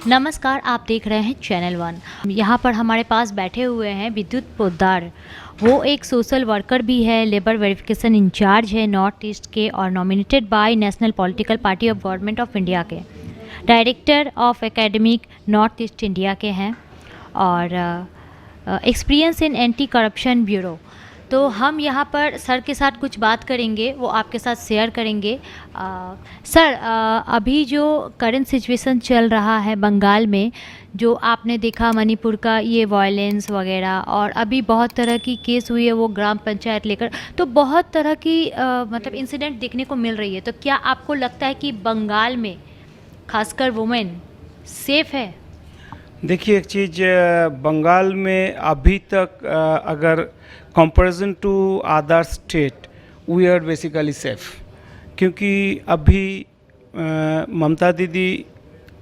नमस्कार, आप देख रहे हैं चैनल वन। यहाँ पर हमारे पास बैठे हुए हैं विद्युत पोद्दार। वो एक सोशल वर्कर भी है, लेबर वेरिफिकेशन इंचार्ज है नॉर्थ ईस्ट के और nominated by national political party of government of India के। Director of academic north east India के हैं और experience in anti corruption bureau. तो हम यहाँ पर सर के साथ कुछ बात करेंगे, वो आपके साथ शेयर करेंगे। सर, अभी जो करंट सिचुएशन चल रहा है बंगाल में, जो आपने देखा मणिपुर का ये वायलेंस वगैरह, और अभी बहुत तरह की केस हुई है वो ग्राम पंचायत लेकर, तो बहुत तरह की मतलब इंसिडेंट देखने को मिल रही है। तो क्या आपको लगता है कि बंगाल में खासकर वुमेन सेफ है? देखिए, एक चीज़ बंगाल में अभी तक अगर comparison to other state we are basically safe, क्योंकि अभी ममता दीदी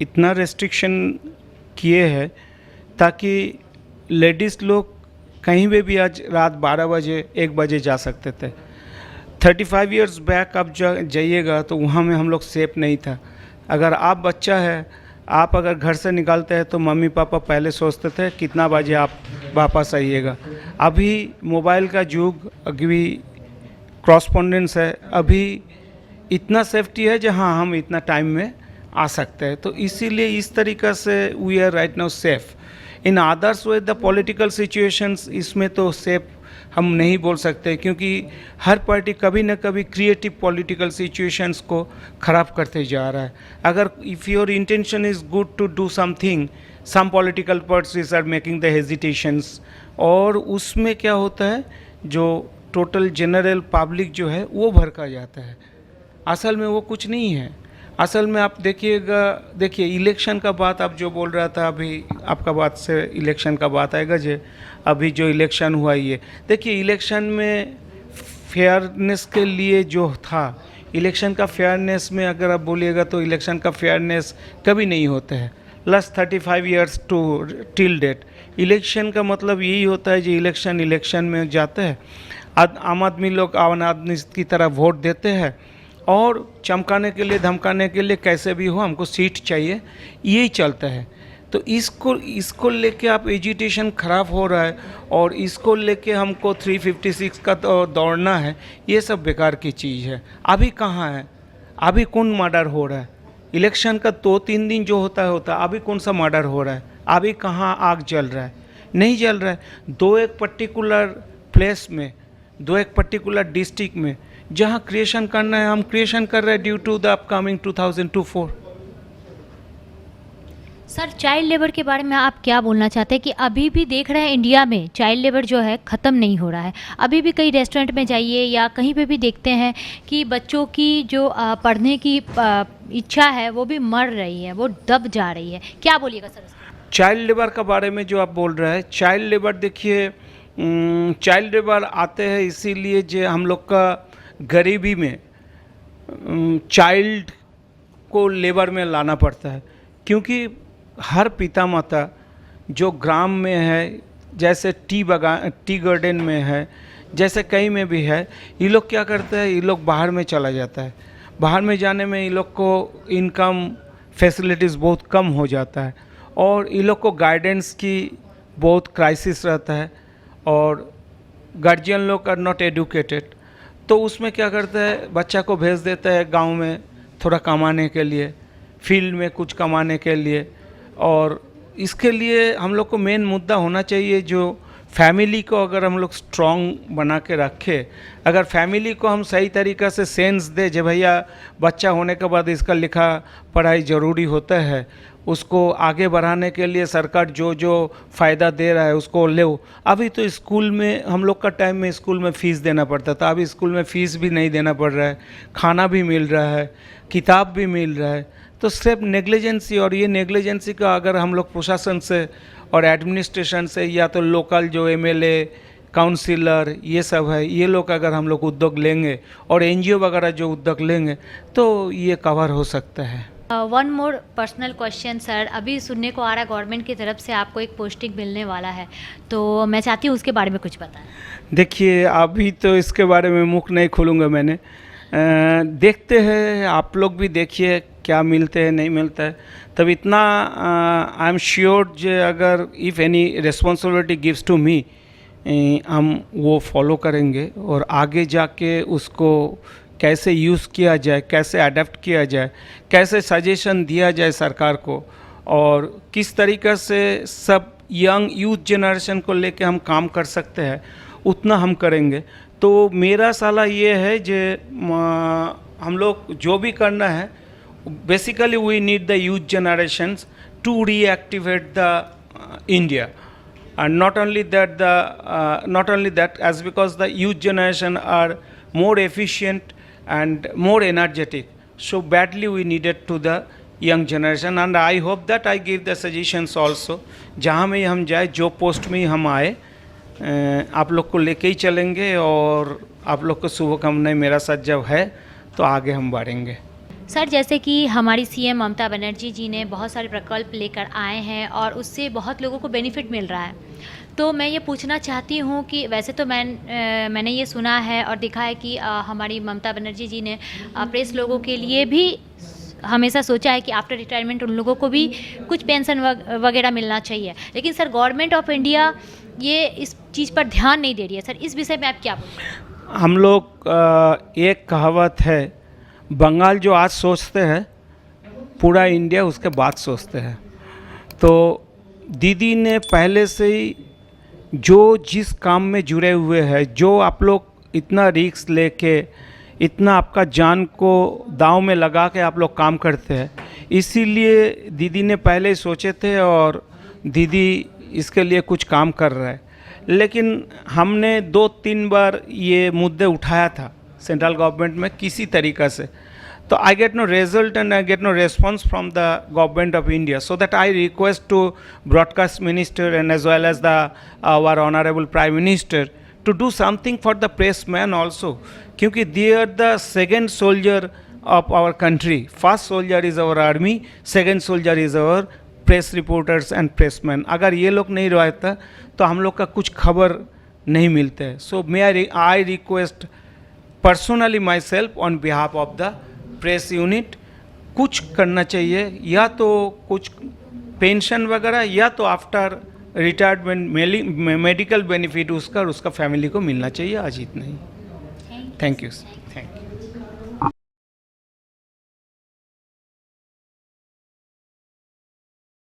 इतना रेस्ट्रिक्शन किए हैं ताकि लेडीज़ लोग कहीं भी आज रात 12 बजे 1 बजे जा सकते थे। 35 इयर्स बैक आप जाइएगा तो वहाँ में हम लोग सेफ नहीं था। अगर आप बच्चा है, आप अगर घर से निकलते हैं तो मम्मी पापा पहले सोचते थे कितना बजे आप वापस आइएगा। अभी मोबाइल का युग, अभी क्रॉसपोंडेंस है, अभी इतना सेफ्टी है जहाँ हम इतना टाइम में आ सकते हैं। तो इसीलिए इस तरीक़ा से we are right now safe. In others way the political situations, इसमें तो सेफ हम नहीं बोल सकते, क्योंकि हर पार्टी कभी न कभी क्रिएटिव पॉलिटिकल सिचुएशंस को ख़राब करते जा रहा है। अगर if your intention is good to do something, some political parties are making the hesitations, और उसमें क्या होता है, जो टोटल जनरल पब्लिक जो है वो भड़का जाता है। असल में वो कुछ नहीं है। असल में आप देखिए इलेक्शन का बात आप जो बोल रहा था, अभी आपका बात से इलेक्शन का बात आएगा। जो अभी जो इलेक्शन हुआ, ये देखिए, इलेक्शन में फेयरनेस के लिए जो था, इलेक्शन का फेयरनेस में अगर आप बोलिएगा तो इलेक्शन का फेयरनेस कभी नहीं होता है। Last 35 years to till date election का मतलब यही होता है, जो इलेक्शन में जाते हैं, आम आदमी लोग आम आदमी की तरह वोट देते हैं और चमकाने के लिए धमकाने के लिए कैसे भी हो हमको सीट चाहिए, यही चलता है। तो इसको लेके आप एजुटेशन ख़राब हो रहा है और इसको लेके हमको 356 का तो दौड़ना है, ये सब बेकार की चीज़ है। अभी कहाँ है, अभी कौन मर्डर हो रहा है? इलेक्शन का 2-3 दिन जो होता है, अभी कौन सा मर्डर हो रहा है? अभी कहाँ आग जल रहा है? नहीं जल रहा है। एक पर्टिकुलर प्लेस में, एक पर्टिकुलर डिस्ट्रिक्ट में जहाँ क्रिएशन करना है हम क्रिएशन कर रहे हैं due to the upcoming 2024। Sir, child labour के बारे में आप क्या बोलना चाहते हैं कि अभी भी देख रहे हैं इंडिया में चाइल्ड लेबर जो है ख़त्म नहीं हो रहा है? अभी भी कई रेस्टोरेंट में जाइए या कहीं पे भी देखते हैं कि बच्चों की जो पढ़ने की इच्छा है वो भी मर रही है, वो दब जा रही है। क्या बोलिएगा सर? चाइल्ड लेबर का बारे में जो आप बोल रहे हैं, चाइल्ड लेबर, देखिए, चाइल्ड लेबर आते हैं इसीलिए जो हम लोग का गरीबी में चाइल्ड को लेबर में लाना पड़ता है, क्योंकि हर पिता माता जो ग्राम में है, जैसे टी गार्डन में है, जैसे कहीं में भी है, ये लोग क्या करते हैं, ये लोग बाहर में चला जाता है। बाहर में जाने में ये लोग को इनकम फैसिलिटीज़ बहुत कम हो जाता है और ये लोग को गाइडेंस की बहुत क्राइसिस रहता है और गार्जियन लोग आर नॉट एडुकेटेड। तो उसमें क्या करता है, बच्चा को भेज देता है गांव में थोड़ा कमाने के लिए, फील्ड में कुछ कमाने के लिए। और इसके लिए हम लोग को मेन मुद्दा होना चाहिए, जो फैमिली को अगर हम लोग स्ट्रॉन्ग बना के रखें, अगर फैमिली को हम सही तरीक़ा से सेंस दे, जो भैया बच्चा होने के बाद इसका लिखा पढ़ाई ज़रूरी होता है, उसको आगे बढ़ाने के लिए सरकार जो जो फ़ायदा दे रहा है उसको ले। अभी तो स्कूल में, हम लोग का टाइम में स्कूल में फ़ीस देना पड़ता था, अभी स्कूल में फ़ीस भी नहीं देना पड़ रहा है, खाना भी मिल रहा है, किताब भी मिल रहा है। तो सिर्फ नेग्लिजेंसी, और ये नेग्लिजेंसी का अगर हम लोग प्रशासन से और एडमिनिस्ट्रेशन से, या तो लोकल जो एमएलए, काउंसिलर, ये सब है, ये लोग अगर हम लोग उद्योग लेंगे और एनजीओ वगैरह जो उद्योग लेंगे तो ये कवर हो सकता है। One more personal question sir, अभी सुनने को आ रहा है गवर्नमेंट की तरफ से आपको एक पोस्टिंग मिलने वाला है, तो मैं चाहती हूँ उसके बारे में कुछ बताएं। देखिए, अभी तो इसके बारे में मुख नहीं खोलूँगा मैंने, देखते हैं, आप लोग भी देखिए क्या मिलते हैं नहीं मिलता है। तब इतना आई एम श्योर जे अगर if any responsibility gives to me, हम वो फॉलो करेंगे और आगे जाके उसको कैसे यूज़ किया जाए, कैसे अडेप्ट किया जाए, कैसे सजेशन दिया जाए सरकार को, और किस तरीक़े से सब यंग यूथ जनरेशन को लेके हम काम कर सकते हैं, उतना हम करेंगे। तो मेरा सलाह ये है जे हम लोग जो भी करना है, basically we need the youth generations to reactivate the India, and not only that, as because the youth generation are more efficient and more energetic, so badly we needed to the young generation, and I hope that I give the suggestions also, जहाँ में हम जाए, जो post में हम आए, आप लोग को लेके ही चलेंगे, और आप लोग को शुभकामनाएं मेरा साथ जब है तो आगे हम बढ़ेंगे। सर, जैसे कि हमारी सीएम ममता बनर्जी जी ने बहुत सारे प्रकल्प लेकर आए हैं और उससे बहुत लोगों को बेनिफिट मिल रहा है, तो मैं ये पूछना चाहती हूँ कि वैसे तो मैंने ये सुना है और देखा है कि हमारी ममता बनर्जी जी ने प्रेस लोगों के लिए भी हमेशा सोचा है कि आफ्टर रिटायरमेंट उन लोगों को भी कुछ पेंशन वगैरह मिलना चाहिए, लेकिन सर गवर्नमेंट ऑफ इंडिया ये इस चीज़ पर ध्यान नहीं दे रही है। सर, इस विषय में आप क्या बोलेंगे? हम लोग एक कहावत है, बंगाल जो आज सोचते हैं पूरा इंडिया उसके बाद सोचते हैं। तो दीदी ने पहले से ही जो जिस काम में जुड़े हुए हैं, जो आप लोग इतना रिस्क लेके, इतना आपका जान को दांव में लगा के आप लोग काम करते हैं, इसीलिए दीदी ने पहले ही सोचे थे और दीदी इसके लिए कुछ काम कर रहा है। लेकिन हमने 2-3 बार ये मुद्दे उठाया था सेंट्रल गवर्नमेंट में किसी तरीक़ा से, तो I get no result and I get no response from the government of India, so that I request to broadcast minister and as well as our honorable prime minister to do something for the pressman also, क्योंकि they are the second soldier of our country. First soldier is our army, second soldier is our press reporters and pressmen. अगर ये लोग नहीं रहता तो हम लोग का कुछ खबर नहीं मिलते है। So may I request personally myself on behalf of the press unit, कुछ करना चाहिए, या तो कुछ पेंशन वगैरह, या तो आफ्टर रिटायरमेंट मेडिकल बेनिफिट उसका फैमिली को मिलना चाहिए। आज इतना ही। Thank you.